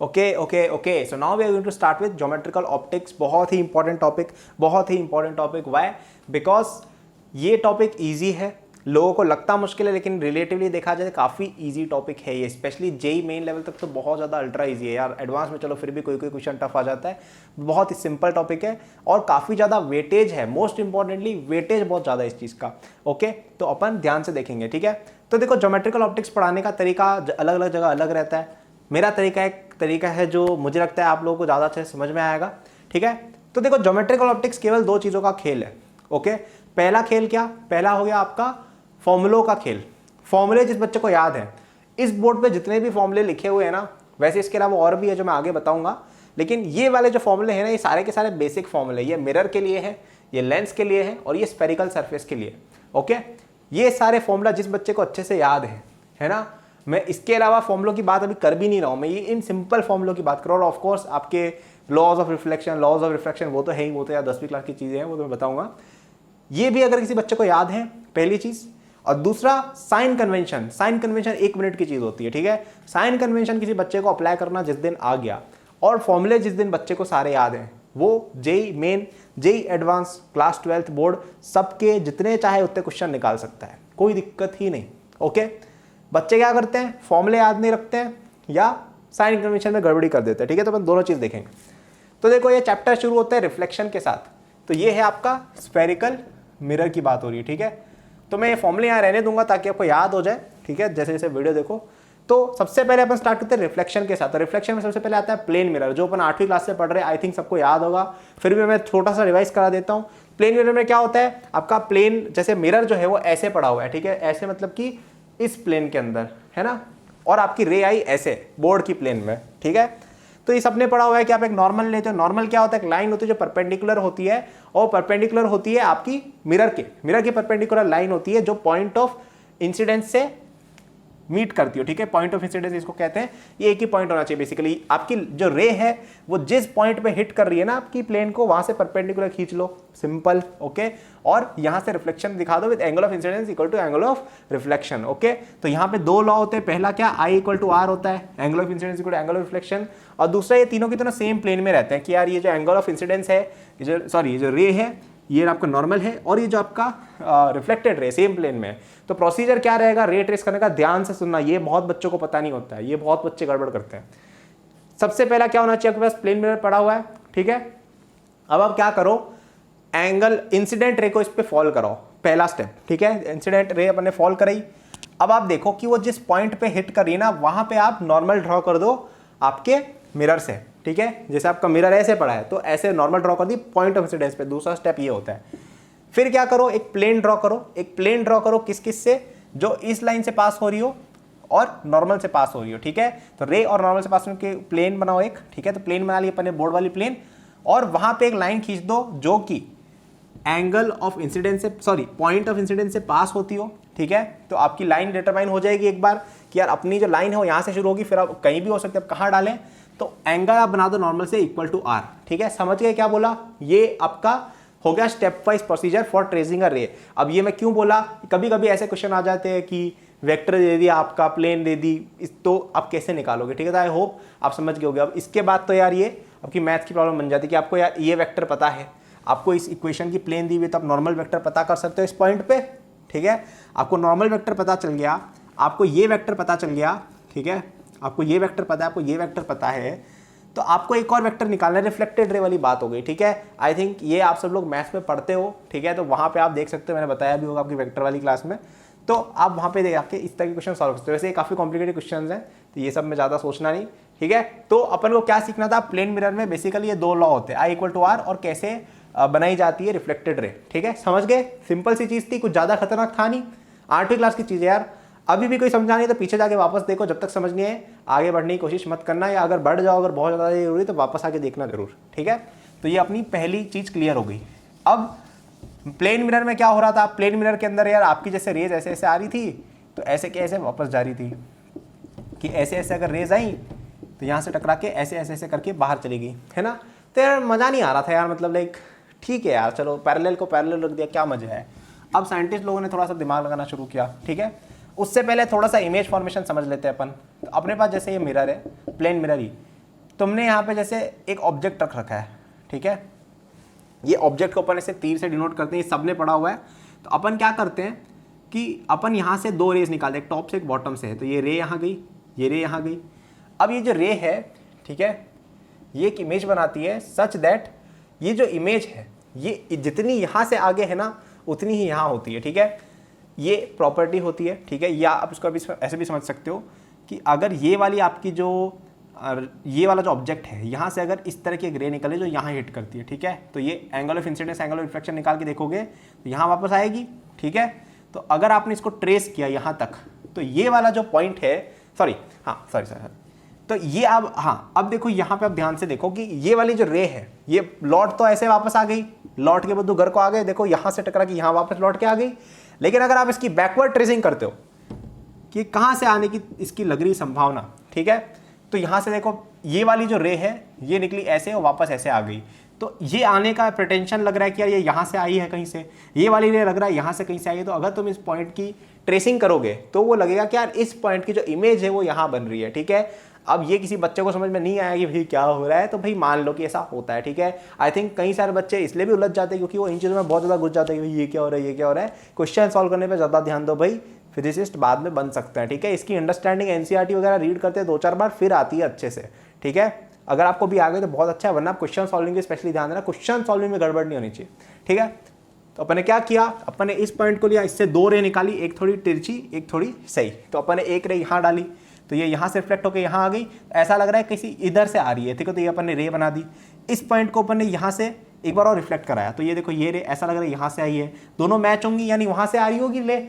Okay okay okay, so now we are going to start with geometrical optics. बहुत ही important topic, बहुत ही important topic. Why? Because ये topic easy है, लोगों को लगता मुश्किल है, लेकिन रिलेटिवली देखा जाए काफ़ी इजी टॉपिक है ये। स्पेशली जेई मेन लेवल तक तो बहुत ज़्यादा अल्ट्रा इजी है यार। एडवांस में चलो फिर भी कोई कोई क्वेश्चन टफ आ जाता है। बहुत ही सिंपल टॉपिक है और काफ़ी ज़्यादा वेटेज है। मोस्ट इंपॉर्टेंटली वेटेज बहुत ज़्यादा है इस चीज़ का। ओके, तो अपन ध्यान से देखेंगे, ठीक है। तो देखो, ज्योमेट्रिकल ऑप्टिक्स पढ़ाने का तरीका अलग अलग जगह अलग रहता है। मेरा तरीका एक तरीका है जो मुझे लगता है आप लोगों को ज़्यादा अच्छे से समझ में आएगा, ठीक है। तो देखो, ज्योमेट्रिकल ऑप्टिक्स केवल दो चीज़ों का खेल है। ओके, पहला खेल क्या? पहला हो गया आपका फॉर्मूलों का खेल। फॉर्मूले जिस बच्चे को याद है, इस बोर्ड पे जितने भी फॉर्मूले लिखे हुए हैं ना, वैसे इसके अलावा और भी है जो मैं आगे बताऊंगा, लेकिन ये वाले जो फॉर्मूले हैं ना, ये सारे के सारे बेसिक फॉर्मूले। ये मिरर के लिए है, ये लेंस के लिए है और ये स्फेरिकल सरफेस के लिए। ओके, ये सारे फॉर्मूला जिस बच्चे को अच्छे से याद है ना। मैं इसके अलावा फॉर्मूलों की बात अभी कर भी नहीं रहा हूँ, मैं ये इन सिंपल फॉर्मूलों की बात कर रहा हूँ। ऑफकोर्स आपके laws of reflection, laws of refraction वो तो है ही, वो तो यार 10वीं क्लास की चीज़ें हैं, वो तो मैं बताऊंगा। ये भी अगर किसी बच्चे को याद है, पहली चीज़। और दूसरा sign convention. Sign convention 1 minute की चीज़ होती है, ठीक है। साइन कन्वेंशन किसी बच्चे को अप्लाई करना जिस दिन आ गया, और फॉर्मूले जिस दिन बच्चे को सारे याद हैं, वो JEE main, JEE advance, class 12th board, सबके जितने चाहे उतने क्वेश्चन निकाल सकता है, कोई दिक्कत ही नहीं। ओके, बच्चे क्या करते हैं? फॉर्मूले याद नहीं रखते हैं या साइन कन्वेंशन में गड़बड़ी कर देते हैं, ठीक है। तो अपन दोनों चीज़ देखेंगे। तो देखो, ये चैप्टर शुरू होता है रिफ्लेक्शन के साथ। तो ये है आपका स्फेरिकल मिरर की बात हो रही है, ठीक है। तो मैं ये फॉर्मूले यहाँ रहने दूंगा ताकि आपको याद हो जाए, ठीक है, जैसे जैसे वीडियो देखो। तो सबसे पहले अपन स्टार्ट करते हैं रिफ्लेक्शन के साथ। तो रिफ्लेक्शन में सबसे पहले आता है प्लेन मिरर, जो अपन 8वीं क्लास से पढ़ रहे हैं। आई थिंक सबको याद होगा, फिर भी मैं छोटा सा रिवाइज करा देता हूँ। प्लेन मिरर में क्या होता है? आपका प्लेन, जैसे मिरर जो है वो ऐसे पड़ा हुआ है, ठीक है, ऐसे मतलब कि इस प्लेन के अंदर है ना, और आपकी रे आई ऐसे बोर्ड की प्लेन में, ठीक है। तो ये सबने पढ़ा हुआ है कि आप एक नॉर्मल लेते हो। नॉर्मल क्या होता है? एक लाइन होती है जो परपेंडिकुलर होती है, और परपेंडिकुलर होती है आपकी मिरर की परपेंडिकुलर लाइन होती है जो पॉइंट ऑफ इंसिडेंस से मीट करती हो, ठीक है। पॉइंट ऑफ इंसिडेंस इसको कहते हैं। ये एक ही पॉइंट होना चाहिए बेसिकली। आपकी जो रे है वो जिस पॉइंट पे हिट कर रही है ना आपकी प्लेन को, वहां से परपेंडिकुलर खींच लो, सिंपल। ओके, और यहां से रिफ्लेक्शन दिखा दो with angle of incidence equal to angle of reflection. Okay, तो यहां पे दो लॉ होते हैं। पहला क्या? I इक्वल टू R होता है, angle of incidence equal to angle of reflection. और दूसरा, ये तीनों की तीनों सेम प्लेन में रहते हैं कि यार ये जो एंगल ऑफ इंसिडेंस है, ये जो रे है, ये आपका नॉर्मल है, और ये जो आपका रिफ्लेक्टेड रे सेम प्लेन में। तो प्रोसीजर क्या रहेगा रे ट्रेस करने का? ध्यान से सुनना, ये बहुत बच्चों को पता नहीं होता है, ये बहुत बच्चे गड़बड़ करते हैं। सबसे पहला क्या होना चाहिए आपके पास? प्लेन मिरर पड़ा हुआ है, ठीक है। अब आप क्या करो? एंगल इंसिडेंट रे को इस पे फॉल कराओ, पहला स्टेप, ठीक है। इंसिडेंट रे अपन ने फॉल कराई। अब आप देखो कि वो जिस पॉइंट पे हिट कर रही है ना, वहां पे आप नॉर्मल ड्रॉ कर दो आपके मिरर से, ठीक है। जैसे आपका मिरर ऐसे पड़ा है तो ऐसे नॉर्मल ड्रॉ कर दी पॉइंट ऑफ इंसिडेंस पे। दूसरा स्टेप ये होता है। फिर क्या करो? एक प्लेन ड्रॉ करो। एक प्लेन ड्रॉ करो किस किस से? जो इस लाइन से पास हो रही हो और नॉर्मल से पास हो रही हो, ठीक है। तो रे और नॉर्मल से पास होने के प्लेन बनाओ एक, ठीक है। तो प्लेन बना लिया अपन ने, बोर्ड वाली प्लेन, और वहां पे एक लाइन खींच दो जो कि एंगल ऑफ इंसिडेंस से, सॉरी, पॉइंट ऑफ इंसिडेंस से पास होती हो, ठीक है। तो आपकी लाइन डिटरमाइन हो जाएगी एक बार कि यार अपनी जो लाइन है वो यहां से शुरू होगी, फिर आप कहीं भी हो सकते हैं, कहां डालें। तो एंगल आप बना दो नॉर्मल से इक्वल टू R, ठीक है। समझ गए क्या बोला? ये आपका हो गया stepwise procedure for tracing a ray. अब ये मैं क्यों बोला? कभी कभी ऐसे क्वेश्चन आ जाते हैं कि वेक्टर दे दिया आपका, प्लेन दे दी, तो आप कैसे निकालोगे, ठीक है। तो आई होप आप समझ गए होगे। अब इसके बाद तो यार ये आपकी मैथ की प्रॉब्लम बन जाती है कि आपको यार ये वेक्टर पता है, आपको इस इक्वेशन की प्लेन दी हुई, तो आप नॉर्मल वेक्टर पता कर सकते हो इस पॉइंट पे, ठीक है। आपको नॉर्मल वेक्टर पता चल गया, आपको ये वेक्टर पता चल गया, ठीक है। आपको ये वेक्टर पता है, आपको ये वेक्टर पता है, तो आपको एक और वेक्टर निकालना है। रिफ्लेक्टेड रे वाली बात हो गई, ठीक है। आई थिंक ये आप सब लोग मैथ्स में पढ़ते हो, ठीक है। तो वहाँ पे आप देख सकते हो, मैंने बताया भी होगा आपकी वेक्टर वाली क्लास में। तो आप वहाँ पे देख के इस तरह के क्वेश्चन सॉल्व करते हो। वैसे ये काफ़ी कॉम्प्लिकेटेड क्वेश्चन हैं, तो ये सब में ज़्यादा सोचना नहीं, ठीक है। तो अपन को क्या सीखना था? प्लेन मिरर में बेसिकली ये दो लॉ होते हैं, I इक्वल टू R, और कैसे बनाई जाती है रिफ्लेक्टेड रे, ठीक है। समझ गए? सिंपल सी चीज़ थी, कुछ ज़्यादा खतरनाक था नहीं। 8वीं क्लास की चीज़ है यार। अभी भी कोई समझा नहीं तो पीछे जाके वापस देखो, जब तक समझ नहीं है आगे बढ़ने की कोशिश मत करना, या अगर बढ़ जाओ, अगर बहुत ज़्यादा जरूरी तो वापस आके देखना जरूर, ठीक है। तो ये अपनी पहली चीज़ क्लियर हो गई। अब प्लेन मिरर में क्या हो रहा था? प्लेन मिरर के अंदर यार आपकी जैसे रेज ऐसे ऐसे आ रही थी, तो ऐसे के ऐसे वापस जा रही थी, कि ऐसे ऐसे अगर रेज आई तो यहाँ से टकरा के ऐसे ऐसे ऐसे करके बाहर चली गई, है ना। तो यार मज़ा नहीं आ रहा था यार, मतलब लाइक ठीक है यार, चलो पैरेलल को पैरेलल रख दिया, क्या मजा है। अब साइंटिस्ट लोगों ने थोड़ा सा दिमाग लगाना शुरू किया, ठीक है। उससे पहले थोड़ा सा इमेज फॉर्मेशन समझ लेते हैं अपन। तो अपने पास जैसे ये मिरर है, प्लेन मिरर ही, तुमने यहाँ पे जैसे एक ऑब्जेक्ट रख रखा है, ठीक है, ये ऑब्जेक्ट को अपन ऐसे तीर से डिनोट करते हैं, ये सबने पढ़ा हुआ है। तो अपन क्या करते हैं कि अपन यहाँ से दो रेज निकालते हैं, एक टॉप से एक बॉटम से है। तो ये रे यहाँ गई, ये रे यहाँ गई। अब ये जो रे है, ठीक है, ये एक इमेज बनाती है सच दैट ये जो इमेज है ये जितनी यहाँ से आगे है ना उतनी ही यहाँ होती है, ठीक है। ये प्रॉपर्टी होती है, ठीक है। या आप इसको अभी ऐसे भी समझ सकते हो कि अगर ये वाली आपकी जो ये वाला जो ऑब्जेक्ट है यहाँ से अगर इस तरह की एक रे निकले जो यहाँ हिट करती है, ठीक है, तो ये angle of incidence angle of reflection निकाल के देखोगे तो यहाँ वापस आएगी, ठीक है। तो अगर आपने इसको ट्रेस किया यहाँ तक तो ये वाला जो पॉइंट है, सॉरी, तो ये अब देखो यहाँ पे आप ध्यान से देखो कि ये वाली जो रे है ये लौट तो ऐसे वापस आ गई, लौट के बदू घर को आ गए, देखो यहाँ से टकरा के यहाँ वापस लौट के आ गई। लेकिन अगर आप इसकी बैकवर्ड ट्रेसिंग करते हो कि कहाँ से आने की इसकी लग रही संभावना, ठीक है, तो यहाँ से देखो ये वाली जो रे है ये निकली ऐसे और वापस ऐसे आ गई। तो ये आने का प्रिटेंशन लग रहा है कि यार ये यहाँ से आई है कहीं से, ये वाली रे लग रहा है यहाँ से कहीं से आई है। तो अगर तुम इस पॉइंट की ट्रेसिंग करोगे तो वो लगेगा कि यार इस पॉइंट की जो इमेज है वो यहाँ बन रही है, ठीक है। अब ये किसी बच्चे को समझ में नहीं आया कि भाई क्या हो रहा है, तो भाई मान लो कि ऐसा होता है, ठीक है। आई थिंक कई सारे बच्चे इसलिए भी उलझ जाते हैं क्योंकि वो इन चीज़ों में बहुत ज़्यादा घुस जाते हैं कि ये क्या हो रहा है, ये क्या हो रहा है। क्वेश्चन सॉल्व करने पर ज़्यादा ध्यान दो भाई, फिजिसिस्ट बाद में बन सकते हैं, ठीक है। इसकी अंडरस्टैंडिंग एनसीईआरटी वगैरह रीड करते हैं 2-4 बार फिर आती है अच्छे से, ठीक है। अगर आपको भी आ गए तो बहुत अच्छा है, वरना आप क्वेश्चन सॉल्विंग पे स्पेशली ध्यान देना, क्वेश्चन सॉल्विंग में गड़बड़ नहीं होनी चाहिए, ठीक है। तो अपन ने क्या किया, अपन ने इस पॉइंट को लिया, इससे दो रे निकाली, एक थोड़ी तिरछी एक थोड़ी सही। तो अपन ने एक रे यहाँ डाली तो ये यहाँ से रिफ्लेक्ट होकर यहाँ आ गई, ऐसा लग रहा है किसी इधर से आ रही है, ठीक है। तो ये अपन ने रे बना दी। इस पॉइंट को अपन ने यहाँ से एक बार और रिफ्लेक्ट कराया, तो ये देखो ये रे ऐसा लग रहा है यहाँ से आई है, दोनों मैच होंगी यानी वहाँ से आ रही होगी ले,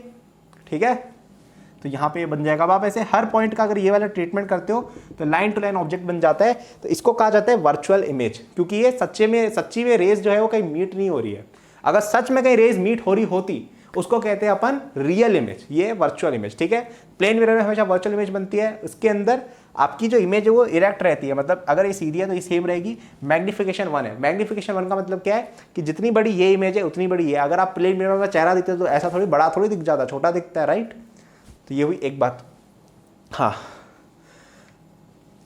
ठीक है। तो यहाँ पे बन जाएगा। अब आप ऐसे हर पॉइंट का अगर ये वाला ट्रीटमेंट करते हो तो लाइन टू लाइन ऑब्जेक्ट बन जाता है। तो इसको कहा जाता है वर्चुअल इमेज, क्योंकि ये सच्ची में रेज जो है वो कहीं मीट नहीं हो रही है। अगर सच में कहीं रेज मीट हो रही होती उसको कहते हैं अपन रियल इमेज, ये वर्चुअल इमेज, ठीक है। प्लेन मिरर में हमेशा वर्चुअल इमेज बनती है, उसके अंदर आपकी जो इमेज है वो इरेक्ट रहती है, मतलब अगर ये सीधी है तो ये सेम रहेगी। मैग्निफिकेशन 1 है। मैग्निफिकेशन 1 का मतलब क्या है कि जितनी बड़ी ये इमेज है उतनी बड़ी ये। अगर आप प्लेन मिरर में चेहरा दिखते हो तो ऐसा थोड़ी बड़ा थोड़ी दिख जाता, छोटा दिखता है, राइट। तो ये हुई एक बात। हाँ,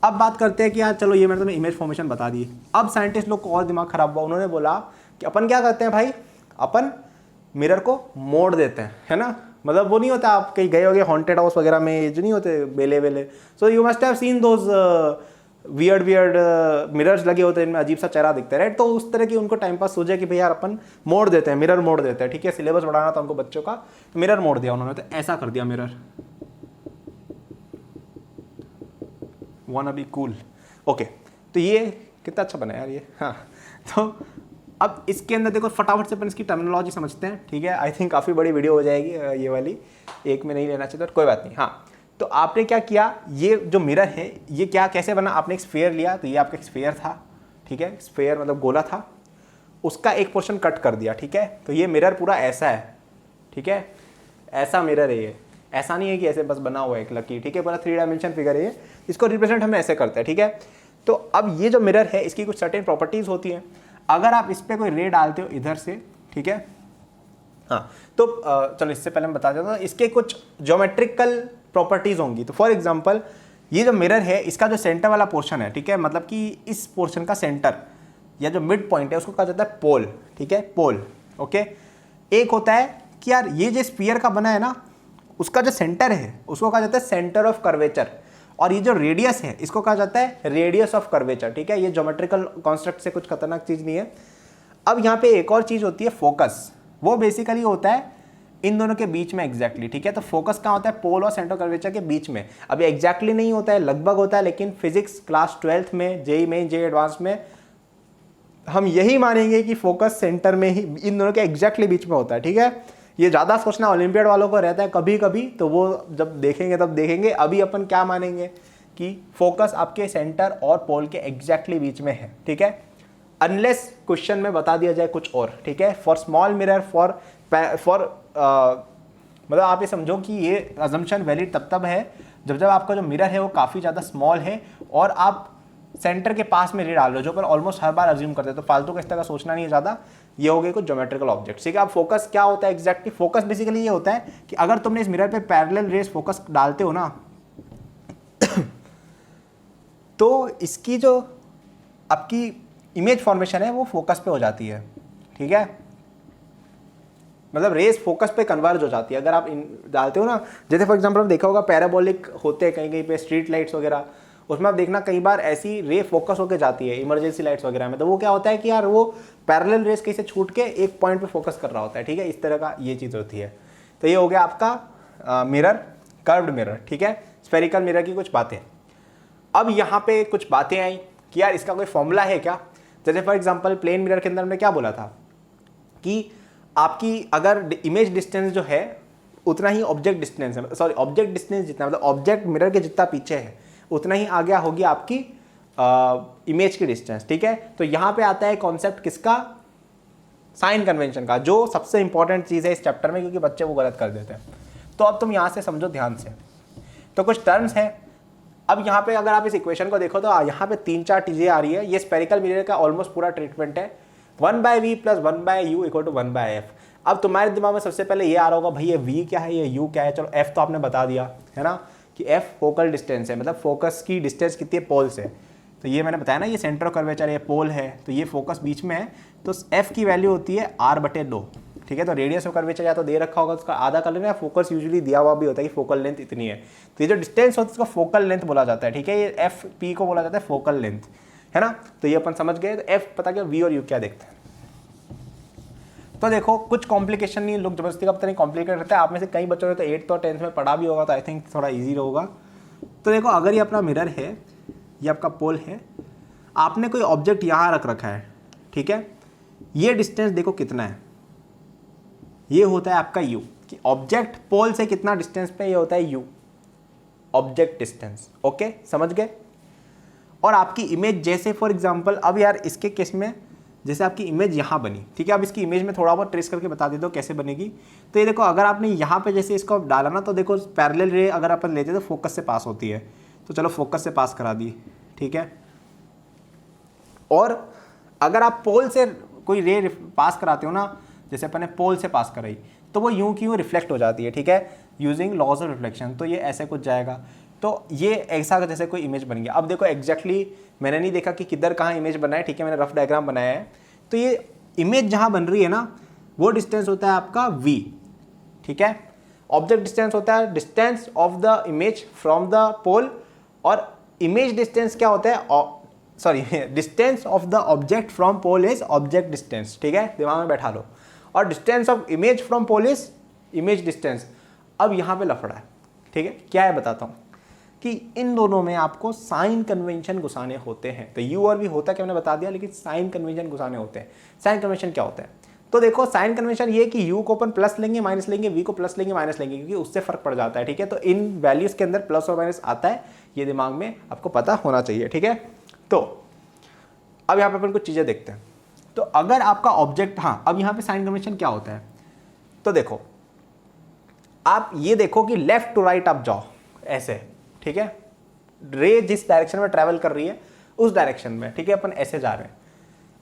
अब बात करते हैं कि यार चलो ये मैंने तुम्हें इमेज फॉर्मेशन बता दी। अब साइंटिस्ट लोग को और दिमाग खराब हुआ, उन्होंने बोला कि अपन क्या करते हैं भाई, अपन मिरर को मोड़ देते हैं, है ना। मतलब वो नहीं होता, आप कहीं गए होगे हॉन्टेड हाउस वगैरह में जो नहीं होते बेले वेले, so you must have seen those weird mirrors लगे होते हैं, इनमें अजीब सा चेहरा दिखता है, राइट। तो उस तरह की उनको टाइम पास सोचा कि भाई यार अपन मोड़ देते हैं, मिरर मोड़ देते हैं, ठीक है। सिलेबस बढ़ाना था उनको बच्चों का, तो मिरर मोड़ दिया उन्होंने, तो ऐसा कर दिया mirror. Wanna be cool, okay. तो ये कितना अच्छा बना यार ये, हाँ। तो अब इसके अंदर देखो फटाफट से अपन इसकी टर्मिनोलॉजी समझते हैं, ठीक है। आई थिंक काफ़ी बड़ी वीडियो हो जाएगी ये वाली, एक में नहीं लेना चाहिए तो कोई बात नहीं। हाँ, तो आपने क्या किया, ये जो मिरर है ये क्या कैसे बना, आपने एक स्फेयर लिया, तो ये आपका एक स्फेयर था, ठीक है। स्फेयर मतलब गोला था, उसका एक पोर्शन कट कर दिया, ठीक है। तो ये मिरर पूरा ऐसा है, ठीक है, ऐसा मिरर है ये, ऐसा नहीं है कि ऐसे बस बना हुआ है एक लकी, ठीक है। पूरा 3 डायमेंशन फिगर है ये, इसको रिप्रेजेंट हम ऐसे करते हैं, ठीक है। तो अब ये जो मिरर है इसकी कुछ सर्टेन प्रॉपर्टीज़ होती हैं। अगर आप इस पर कोई रे डालते हो इधर से, ठीक है, हाँ, तो चलो इससे पहले मैं बता देता हूँ, इसके कुछ ज्योमेट्रिकल प्रॉपर्टीज़ होंगी। तो फॉर एग्जांपल ये जो मिरर है इसका जो सेंटर वाला पोर्शन है, ठीक है, मतलब कि इस पोर्शन का सेंटर या जो मिड पॉइंट है उसको कहा जाता है पोल, ठीक है, पोल, ओके। एक होता है कि यार ये जो स्फीयर का बना है ना उसका जो सेंटर है उसको कहा जाता है सेंटर ऑफ कर्वेचर, और ये जो रेडियस है इसको कहा जाता है रेडियस ऑफ कर्वेचर, ठीक है। ये ज्योमेट्रिकल कॉन्स्ट्रक्ट से कुछ खतरनाक चीज़ नहीं है। अब यहाँ पे एक और चीज़ होती है फोकस, वो बेसिकली होता है इन दोनों के बीच में एग्जैक्टली, ठीक है। तो फोकस कहाँ होता है, पोल और सेंटर कर्वेचर के बीच में। अभी एग्जैक्टली नहीं होता है, लगभग होता है, लेकिन फिजिक्स क्लास 12th में, जेई मेन, जेई एडवांस में हम यही मानेंगे कि फोकस सेंटर में ही इन दोनों के एग्जैक्टली बीच में होता है, ठीक है। ये ज़्यादा सोचना ओलंपियाड वालों को रहता है कभी कभी, तो वो जब देखेंगे तब देखेंगे। अभी अपन क्या मानेंगे कि फोकस आपके सेंटर और पोल के एग्जैक्टली बीच में है, ठीक है। अनलेस क्वेश्चन में बता दिया जाए कुछ और, ठीक है। फॉर स्मॉल मिरर, फॉर मतलब आप ये समझो कि ये अजम्पशन वैलिड तब है जब आपका जो मिरर है वो काफ़ी ज़्यादा स्मॉल है और आप सेंटर के पास में रे डाल रहे हो, जो पर ऑलमोस्ट हर बार अज्यूम करते हैं। तो फालतू का इस तरह का सोचना नहीं है ज़्यादा। ये हो गए कुछ ज्योमेट्रिकल ऑब्जेक्ट, ठीक है। अब फोकस क्या होता है एग्जैक्टली, फोकस बेसिकली ये होता है कि अगर तुमने इस मिरर पे पैरेलल रेज फोकस डालते हो ना तो इसकी जो आपकी इमेज फॉर्मेशन है वो फोकस पे हो जाती है, ठीक है, मतलब रेस फोकस पे कन्वर्ज हो जाती है। अगर आप डालते हो ना, जैसे फॉर एग्जांपल आप देखा होगा पैराबोलिक होते हैं कहीं कहीं पे स्ट्रीट लाइट्स वगैरह, उसमें आप देखना कई बार ऐसी रे फोकस होकर जाती है इमरजेंसी लाइट्स वगैरह में, तो वो क्या होता है कि यार वो पैरेलल रेस कहीं से छूट के एक पॉइंट पे फोकस कर रहा होता है, ठीक है, इस तरह का ये चीज़ होती है। तो ये हो गया आपका मिरर, कर्व्ड मिरर, ठीक है, स्फेरिकल मिरर की कुछ बातें। अब यहाँ पे कुछ बातें आई कि यार इसका कोई फॉर्मूला है क्या। जैसे फॉर एग्जांपल प्लेन मिरर के अंदर हमने क्या बोला था कि आपकी अगर इमेज डिस्टेंस जो है उतना ही ऑब्जेक्ट डिस्टेंस है, सॉरी ऑब्जेक्ट डिस्टेंस जितना, मतलब ऑब्जेक्ट मिरर के जितना पीछे है उतना ही आगे होगी आपकी इमेज की डिस्टेंस, ठीक है। तो यहाँ पे आता है कॉन्सेप्ट किसका, साइन कन्वेंशन का, जो सबसे इंपॉर्टेंट चीज़ है इस चैप्टर में, क्योंकि बच्चे वो गलत कर देते हैं। तो अब तुम यहाँ से समझो ध्यान से, तो कुछ टर्म्स हैं। अब यहाँ पे अगर आप इस इक्वेशन को देखो तो यहाँ पे 3-4 चीज़ें आ रही है। ये स्पेरिकल मिरर का ऑलमोस्ट पूरा ट्रीटमेंट है, 1/v + 1/u = 1/f। अब तुम्हारे दिमाग में सबसे पहले ये आ रहा होगा भाई ये v क्या है, ये u क्या है। चलो f तो आपने बता दिया है ना कि f फोकल डिस्टेंस है, मतलब फोकस की डिस्टेंस कितनी है पोल से। तो ये मैंने बताया ना, ये सेंटर ऑफ कर्वेचर, ये पोल है, तो ये फोकस बीच में है, तो f की वैल्यू होती है r/2, ठीक है। तो रेडियस ऑफ कर्वेचर या तो दे रखा होगा उसका आधा कर लेना, या फोकस यूजुअली दिया हुआ भी होता है कि फोकल लेंथ इतनी है। तो ये जो डिस्टेंस होता है उसका फोकल लेंथ बोला जाता है, ठीक है। ये एफ पी को बोला जाता है फोकल लेंथ, है ना। तो ये अपन समझ गए। तो एफ पता क्या, वी और यू क्या देखते हैं। तो देखो कुछ कॉम्प्लिकेशन नहीं, लोग जबरदस्ती का पता नहीं कॉम्प्लिकेट रहता है। आप में से कई बच्चों ने तो 8th और 10th में पढ़ा भी होगा, तो आई थिंक थोड़ा ईजी होगा। तो देखो अगर ये अपना मिरर है, ये आपका पोल है, आपने कोई ऑब्जेक्ट यहाँ रख रखा है, ठीक है। ये डिस्टेंस देखो कितना है, ये होता है आपका u, कि ऑब्जेक्ट पोल से कितना डिस्टेंस पे, ये होता है u, ऑब्जेक्ट डिस्टेंस, ओके, समझ गए। और आपकी इमेज जैसे फॉर एग्जांपल अब यार इसके केस में जैसे आपकी इमेज यहाँ बनी, ठीक है। अब इसकी इमेज में थोड़ा बहुत ट्रेस करके बता देता हूँ कैसे बनेगी। तो ये देखो अगर आपने यहाँ पे जैसे इसको डाला ना, तो देखो पैरेलल रे अगर अपन लेते तो फोकस से पास होती है, तो चलो फोकस से पास करा दी, ठीक है। और अगर आप पोल से कोई रे पास कराते हो ना, जैसे अपन ने पोल से पास कराई, तो वो यूं की यूं रिफ्लेक्ट हो जाती है, ठीक है, यूजिंग लॉज ऑफ रिफ्लेक्शन। तो ये ऐसे कुछ जाएगा, तो ये ऐसा जैसे कोई इमेज बन गया। अब देखो एग्जैक्टली मैंने नहीं देखा कि किधर कहाँ इमेज बना है, ठीक है, मैंने रफ डायग्राम बनाया है। तो ये इमेज जहाँ बन रही है ना, वो डिस्टेंस होता है आपका v, ठीक है। ऑब्जेक्ट डिस्टेंस होता है distance of the image from the pole, और इमेज डिस्टेंस क्या होता है, sorry distance of the object from pole is object distance, ठीक है, दिमाग में बैठा लो। और distance of image from pole is image distance. अब यहाँ पे लफड़ा है, ठीक है, क्या है बताता हूँ कि इन दोनों में आपको साइन कन्वेंशन घुसाने होते हैं। तो यू और भी होता है क्या मैंने बता दिया, लेकिन साइन कन्वेंशन घुसाने होते हैं। साइन कन्वेंशन क्या होता है, तो देखो साइन कन्वेंशन ये कि यू को अपन प्लस लेंगे माइनस लेंगे, वी को प्लस लेंगे माइनस लेंगे, क्योंकि उससे फर्क पड़ जाता है, ठीक है। तो इन वैल्यूज के अंदर प्लस और माइनस आता है, ये दिमाग में आपको पता होना चाहिए, ठीक है। तो अब यहाँ पे अपन कुछ चीज़ें देखते हैं। तो अगर आपका ऑब्जेक्ट, हाँ अब यहाँ पे साइन कन्वेंशन क्या होता है, तो देखो आप ये देखो कि लेफ्ट टू राइट आप जाओ ऐसे, ठीक है, रे जिस डायरेक्शन में ट्रैवल कर रही है उस डायरेक्शन में, ठीक है, अपन ऐसे जा रहे हैं।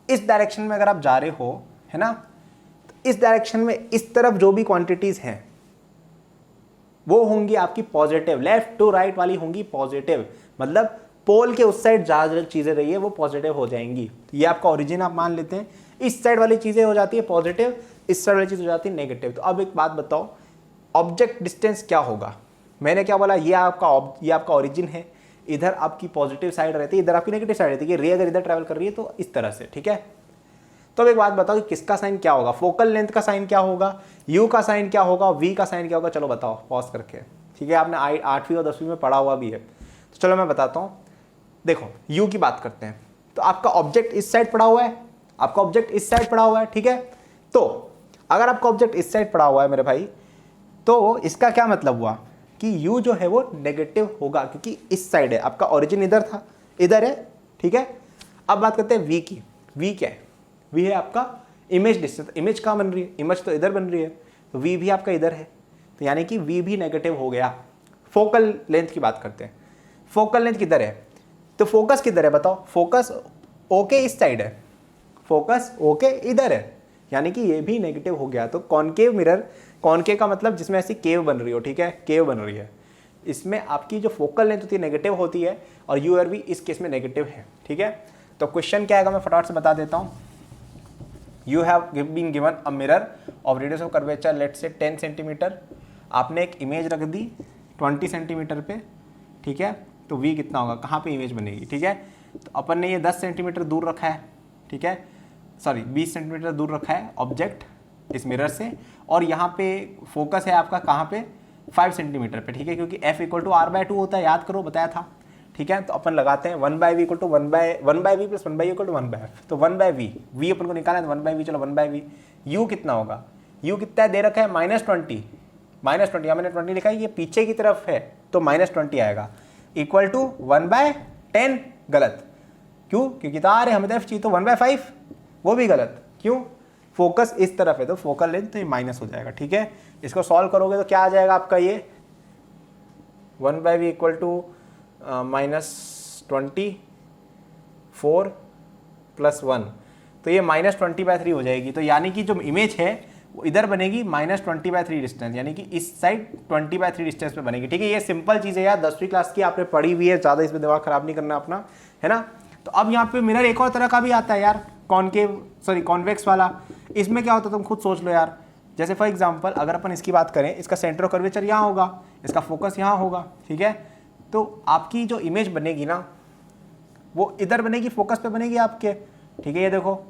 इस डायरेक्शन में अगर आप जा रहे हो, है ना, तो इस डायरेक्शन में इस तरफ जो भी क्वांटिटीज हैं वो होंगी आपकी पॉजिटिव, लेफ्ट टू राइट वाली होंगी पॉजिटिव, मतलब पोल के उस साइड जहाँ चीजें रही है वो पॉजिटिव हो जाएंगी। ये आपका ओरिजिन आप मान लेते हैं, इस साइड वाली चीजें हो जाती है पॉजिटिव, इस साइड वाली चीज हो जाती है नेगेटिव। तो अब एक बात बताओ, ऑब्जेक्ट डिस्टेंस क्या होगा। मैंने क्या बोला, ये आपका ओरिजिन है, इधर आपकी पॉजिटिव साइड रहती है, इधर आपकी नेगेटिव साइड रहती है। रे अगर इधर ट्रैवल कर रही है तो इस तरह से, ठीक है। तो अब एक बात बताओ कि किसका साइन क्या होगा, फोकल लेंथ का साइन क्या होगा, यू का साइन क्या होगा, वी का साइन क्या होगा। चलो बताओ पॉज करके, ठीक है, आपने 8वीं और 10वीं में पढ़ा हुआ भी है। तो चलो मैं बताता हूँ। देखो यू की बात करते हैं, तो आपका ऑब्जेक्ट इस साइड पड़ा हुआ है, आपका ऑब्जेक्ट इस साइड पड़ा हुआ है, ठीक है। तो अगर आपका ऑब्जेक्ट इस साइड पड़ा हुआ है मेरे भाई, तो इसका क्या मतलब हुआ कि u जो है वो नेगेटिव होगा, क्योंकि इस साइड है, आपका ओरिजिन इधर था, इधर है, ठीक है। अब बात करते हैं v की। v क्या है, v है आपका इमेज डिस्टेंस। इमेज कहाँ बन रही है, इमेज तो इधर बन रही है, तो v भी आपका इधर है, तो यानी कि v भी नेगेटिव हो गया। फोकल लेंथ की बात करते हैं, फोकल लेंथ किधर है, तो फोकस किधर है बताओ, फोकस ओके इस साइड है, फोकस ओके इधर है, यानी कि ये भी नेगेटिव हो गया। तो कॉनकेव मिरर, कॉनकेव का मतलब जिसमें ऐसी केव बन रही हो, ठीक है, केव बन रही है, इसमें आपकी जो फोकल लेंथ होती है नेगेटिव होती है, और यू और वी इस केस में नेगेटिव है, ठीक है। तो क्वेश्चन क्या आएगा मैं फटाफट से बता देता हूँ। You have been given a mirror of radius of curvature let's say 10 centimetre, आपने एक इमेज रख दी 20 सेंटीमीटर पे, ठीक है, तो v कितना होगा, कहाँ पे इमेज बनेगी, ठीक है। तो अपन ने ये 10 सेंटीमीटर दूर रखा है, ठीक है, सॉरी 20 सेंटीमीटर दूर रखा है ऑब्जेक्ट इस मिरर से, और यहाँ पे फोकस है आपका कहाँ पे 5 सेंटीमीटर पे, ठीक है, क्योंकि f इक्वल टू r/2 होता है, याद करो बताया था, ठीक है। तो अपन लगाते हैं 1/v equal to 1/v plus 1/u equal to 1/f, तो 1/v, v अपन को निकालना है 1/v, चलो 1/v, u कितना होगा, u कितना है दे रखा है -20, -20 मैंने 20 लिखा है, ये पीछे की तरफ है तो -20 आएगा, इक्वल टू 1/10, गलत, क्यों, क्योंकि तो आ रहे हमें तो f चाहिए, तो 1/5, वो भी गलत, क्यों, फोकस इस तरफ है तो फोकल लेंथ तो ये माइनस हो जाएगा, ठीक है। इसको सॉल्व करोगे तो क्या आ जाएगा आपका ये 1/v इक्वल टू -24 + 1, तो ये -20/3 हो जाएगी। तो यानी कि जो इमेज है वो इधर बनेगी -20/3 डिस्टेंस, यानी कि इस साइड 20/3 डिस्टेंस पे बनेगी, ठीक है। ये सिंपल चीज़ है यार, 10वीं क्लास की आपने पढ़ी हुई है, ज़्यादा इसमें दिमाग खराब नहीं करना अपना, है ना। तो अब यहाँ पे मिरर एक और तरह का भी आता है यार, कॉन्वेक्स वाला। इसमें क्या होता है तुम खुद सोच लो यार, जैसे फॉर एग्जांपल अगर अपन इसकी बात करें, इसका सेंटर ऑफ कर्वेचर यहाँ होगा, इसका फोकस यहाँ होगा, ठीक है। तो आपकी जो इमेज बनेगी ना वो इधर बनेगी, फोकस पे बनेगी आपके, ठीक है। ये देखो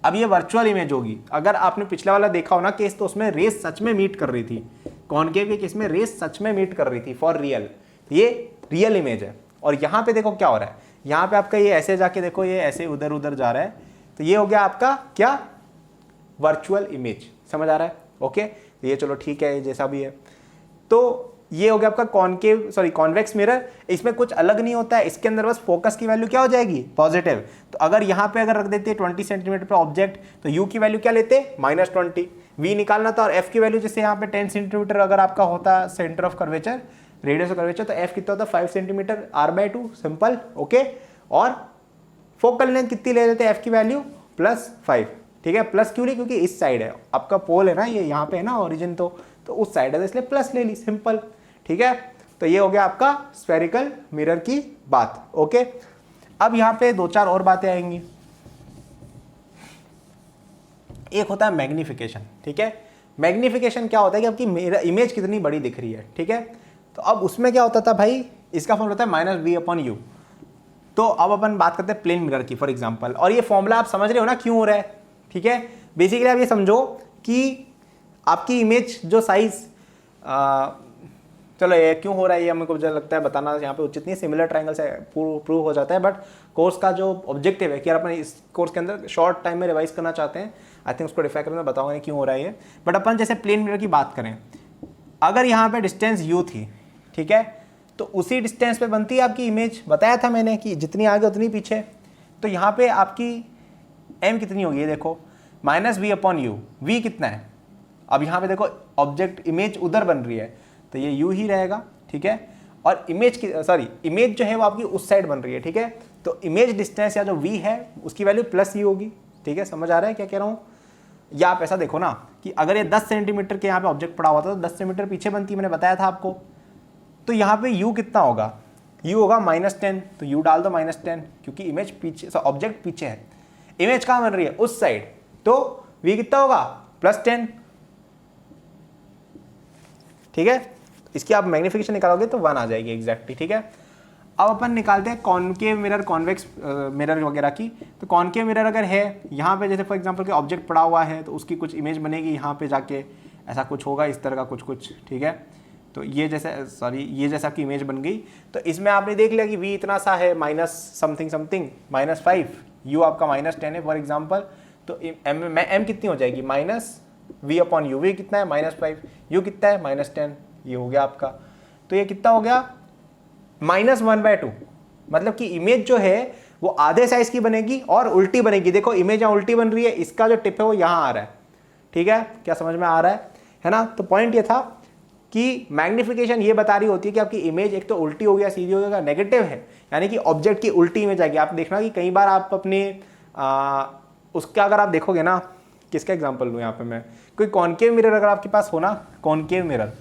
अब ये वर्चुअल इमेज होगी। अगर आपने पिछला वाला देखा हो ना केस, तो उसमें रेस सच में मीट कर रही थी, कॉनकेव के केस में रेस सच में मीट कर रही थी फॉर रियल, ये रियल इमेज है। और यहाँ पे देखो क्या हो रहा है, यहाँ पे आपका ये ऐसे जाके देखो, ये ऐसे उधर उधर जा रहा है, तो ये हो गया आपका क्या, वर्चुअल इमेज, समझ आ रहा है, ओके। तो ये चलो ठीक है, जैसा भी है। तो ये हो गया आपका कॉन्वेक्स मिरर। इसमें कुछ अलग नहीं होता है, इसके अंदर बस फोकस की वैल्यू क्या हो जाएगी, पॉजिटिव। तो अगर यहाँ पे अगर रख देते 20 सेंटीमीटर पे ऑब्जेक्ट, तो u की वैल्यू क्या लेते, -20, v निकालना था, और f की वैल्यू जैसे यहाँ पे 10 सेंटीमीटर अगर आपका होता centre of curvature, radius of curvature, तो f कितना होता 5 सेंटीमीटर, r/2, सिंपल, ओके। और फोकल लेंथ कितनी ले लेते हैं, f की वैल्यू +5, ठीक है। प्लस क्यों ली, क्योंकि इस साइड है आपका पोल है ना, ये यहाँ पे है ना ओरिजिन, तो उस साइड है, तो इसलिए प्लस ले ली, सिंपल, ठीक है। तो ये हो गया आपका स्फेरिकल मिरर की बात, ओके। अब यहाँ पे 2-4 और बातें आएंगी। एक होता है मैग्निफिकेशन, ठीक है। मैग्निफिकेशन क्या होता है कि आपकी इमेज कितनी बड़ी दिख रही है, ठीक है। तो अब उसमें क्या होता था भाई, इसका फॉर्मूला होता है -v/u। तो अब अपन बात करते हैं प्लेन मिरर की फॉर एग्जांपल, और ये फॉर्मूला आप समझ रहे हो ना क्यों हो रहा है, ठीक है। बेसिकली आप ये समझो कि आपकी इमेज जो साइज, चलो ये क्यों हो रहा है ये मेरे को मुझे लगता है बताना यहाँ पे उचित नहीं, सिमिलर ट्रायंगल से प्रूव हो जाता है, बट कोर्स का जो ऑब्जेक्टिव है कि यार अपन इस कोर्स के अंदर शॉर्ट टाइम में रिवाइज करना चाहते हैं, आई थिंक उसको डिफाइन करके मैं बताऊंगा क्यों हो रहा है ये। बट अपन जैसे प्लेन मिरर की बात करें, अगर यहाँ पे डिस्टेंस u थी, ठीक है, तो उसी डिस्टेंस पे बनती है आपकी इमेज, बताया था मैंने कि जितनी आगे उतनी पीछे। तो यहाँ पे आपकी m कितनी होगी, ये देखो -v/u, v कितना है, अब यहाँ पे देखो ऑब्जेक्ट इमेज उधर बन रही है, तो ये u ही रहेगा, ठीक है। और इमेज जो है वो आपकी उस साइड बन रही है, ठीक है। तो इमेज डिस्टेंस या जो v है उसकी वैल्यू +u होगी, ठीक है। समझ आ रहा है क्या कह रहा हूँ। या आप ऐसा देखो ना कि अगर ये 10 सेंटीमीटर के यहाँ पे ऑब्जेक्ट पड़ा हुआ था, तो 10 सेंटीमीटर पीछे बनती, मैंने बताया था आपको। तो यहाँ पे u कितना होगा, u होगा -10, तो u डाल दो -10, क्योंकि इमेज पीछे, ऑब्जेक्ट पीछे है, इमेज कहाँ बन रही है, उस साइड, तो v कितना होगा +10, ठीक है। इसकी आप मैग्निफिकेशन निकालोगे तो 1 आ जाएगी एग्जैक्टली, ठीक है। अब अपन निकालते हैं कॉनकेव मिरर, कॉन्वेक्स मिरर वगैरह की। तो कॉनकेव मिरर अगर है यहाँ पे, जैसे फॉर एग्जांपल कि ऑब्जेक्ट पड़ा हुआ है, तो उसकी कुछ इमेज बनेगी यहाँ पे जाके, ऐसा कुछ होगा इस तरह का कुछ, ठीक है। तो ये जैसा आपकी इमेज बन गई। तो इसमें आपने देख लिया कि v इतना सा है, -समथिंग -5, u आपका -10 है फॉर एग्जाम्पल। तो m कितनी हो जाएगी, -v/u, v कितना है -5, u कितना है -10, ये हो गया आपका। तो ये कितना हो गया -1/2, मतलब कि इमेज जो है वो आधे साइज की बनेगी और उल्टी बनेगी। देखो इमेज यहाँ उल्टी बन रही है, इसका जो टिप है वो यहाँ आ रहा है, ठीक है। क्या समझ में आ रहा है ना। तो पॉइंट ये था कि मैग्निफिकेशन ये बता रही होती है कि आपकी इमेज एक तो उल्टी हो गया, सीधी हो गया, नेगेटिव है, यानी कि ऑब्जेक्ट की उल्टी इमेज आएगी। आप देखना कि कई बार आप अपने उसका अगर आप देखोगे ना, किसका एग्जांपल लूँ यहाँ पे मैं, कोई कॉनकेव मिरर अगर आपके पास हो ना, कॉनकेव मिरर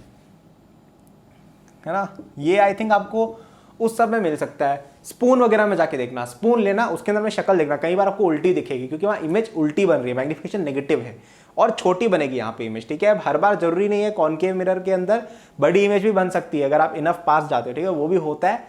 है ना, ये आई थिंक आपको उस सब में मिल सकता है। स्पून वगैरह में जाके देखना, स्पून लेना, उसके अंदर में शक्ल देखना, कई बार आपको उल्टी दिखेगी क्योंकि वहाँ इमेज उल्टी बन रही है, मैग्निफिकेशन नेगेटिव है और छोटी बनेगी यहाँ पे इमेज, ठीक है। अब हर बार जरूरी नहीं है कॉनकेव मिरर के अंदर बड़ी इमेज भी बन सकती है अगर आप इनफ पास जाते हो, ठीक है, वो भी होता है,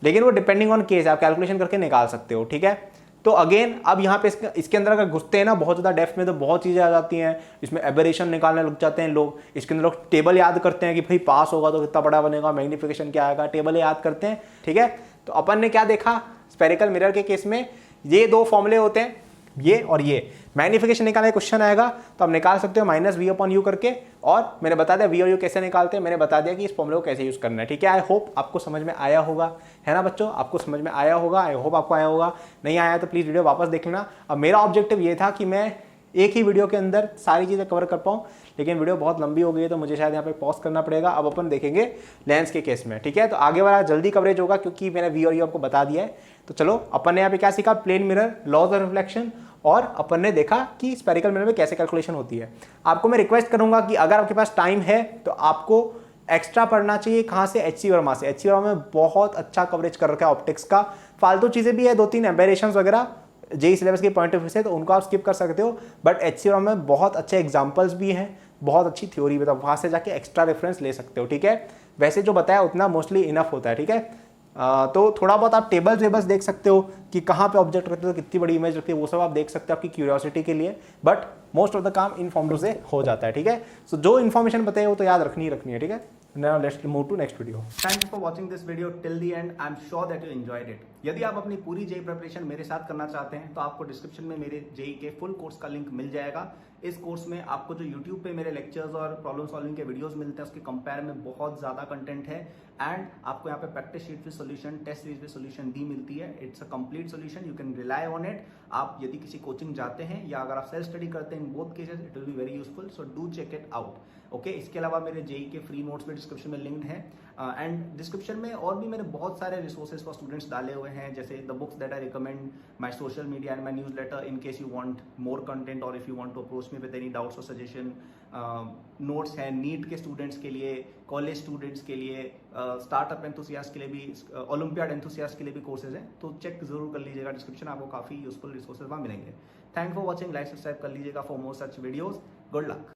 लेकिन वो डिपेंडिंग ऑन केस, आप कैलकुलेशन करके निकाल सकते हो, ठीक है। तो अगेन अब यहाँ पे इसके अंदर अगर घुसते हैं ना बहुत ज़्यादा डेप्थ में तो बहुत चीज़ें आ जाती हैं, इसमें एबरेशन निकालने लग जाते हैं लोग, इसके अंदर लोग टेबल याद करते हैं कि भाई पास होगा तो कितना बड़ा बनेगा, मैग्निफिकेशन क्या आएगा, टेबल याद करते हैं, ठीक है। तो अपन ने क्या देखा स्फेरिकल मिरर के केस में, ये दो फॉर्मूले होते हैं, ये और ये, मैग्निफिकेशन निकालने क्वेश्चन आएगा तो आप निकाल सकते हो -v/u करके, और मैंने बता दिया v और u कैसे निकालते हैं, मैंने बता दिया कि इस फॉर्मूले को कैसे यूज करना है, ठीक है। आई होप आपको समझ में आया होगा, है ना बच्चों, आपको समझ में आया होगा, आई होप आपको आया होगा, नहीं आया तो प्लीज वीडियो वापस देख लेना। अब मेरा ऑब्जेक्टिव ये था कि मैं एक ही वीडियो के अंदर सारी चीज़ें कवर कर पाऊँ, लेकिन वीडियो बहुत लंबी हो गई है तो मुझे शायद यहाँ पे पॉज करना पड़ेगा। अब अपन देखेंगे लेंस के केस में, ठीक है। तो आगे वाला जल्दी कवरेज होगा क्योंकि मैंने वी और यू आपको बता दिया है। तो चलो अपन ने यहाँ पे क्या सीखा, plane mirror, laws of reflection, और अपन ने देखा कि स्फेरिकल मिरर में कैसे कैलकुलेशन होती है। आपको मैं रिक्वेस्ट करूंगा कि अगर आपके पास टाइम है तो आपको एक्स्ट्रा पढ़ना चाहिए, कहाँ से, एच सी वर्मा से। एच सी वर्मा में बहुत अच्छा कवरेज कर रखा है ऑप्टिक्स का, फालतू चीज़ें भी है 2-3 एम्बेरेशंस वगैरह जेई सिलेबस के पॉइंट ऑफ व्यू से, तो उनको आप स्किप कर सकते हो, बट एच सी वर्मा में बहुत अच्छे एग्जाम्पल्स भी हैं, बहुत अच्छी थ्योरी भी, तो वहाँ से जाके एक्स्ट्रा रेफरेंस ले सकते हो, ठीक है। वैसे जो बताया उतना मोस्टली इनफ होता है, ठीक है। तो थोड़ा बहुत आप टेबल्स वेबल्स देख सकते हो कि कहाँ पे ऑब्जेक्ट रखते हो, कितनी बड़ी इमेज रखती है, वो सब आप देख सकते हो आपकी क्यूरियोसिटी के लिए, बट मोस्ट ऑफ द काम इन फॉर्मूलों से हो जाता है, ठीक है। सो जो इन्फॉर्मेशन बताइए वो तो याद रखनी है, ठीक है। Now let's move to next video. Thank you for watching this video till the end. I'm sure that you enjoyed it. यदि आप अपनी पूरी जेई प्रिपरेशन मेरे साथ करना चाहते हैं तो आपको डिस्क्रिप्शन में मेरे जेई के फुल कोर्स का लिंक मिल जाएगा। इस कोर्स में आपको जो YouTube पे मेरे लेक्चर्स और प्रॉब्लम सॉल्विंग के वीडियोस मिलते हैं उसके कंपेयर में बहुत ज्यादा कंटेंट है, एंड आपको यहाँ पे practice sheet with solution, test series with solution दी मिलती है। It's a complete solution, you can rely on it. आप यदि किसी कोचिंग जाते हैं या अगर आप सेल्फ स्टडी करते हैं, in both cases it will be very useful, so do check it out, okay. इसके अलावा मेरे जेई के फ्री नोट्स भी डिस्क्रिप्शन में लिंक्ड हैं, एंड डिस्क्रिप्शन में और भी मैंने बहुत सारे रिसोर्सेज फॉर स्टूडेंट्स डाले हुए हैं, जैसे the books that I recommend, my social media and my newsletter in case you want more content or if you want to approach me with any doubts or suggestion. Notes हैं NEET के students के लिए, college students के लिए, startup enthusiast के लिए भी, olympiad enthusiast के लिए भी कोर्सेज हैं, तो चेक जरूर कर लीजिएगा डिस्क्रिप्शन, आपको काफी यूजफुल रिसोर्सेज वहाँ मिलेंगे। Thank for watching, like subscribe कर लीजिएगा for more such videos. Good luck.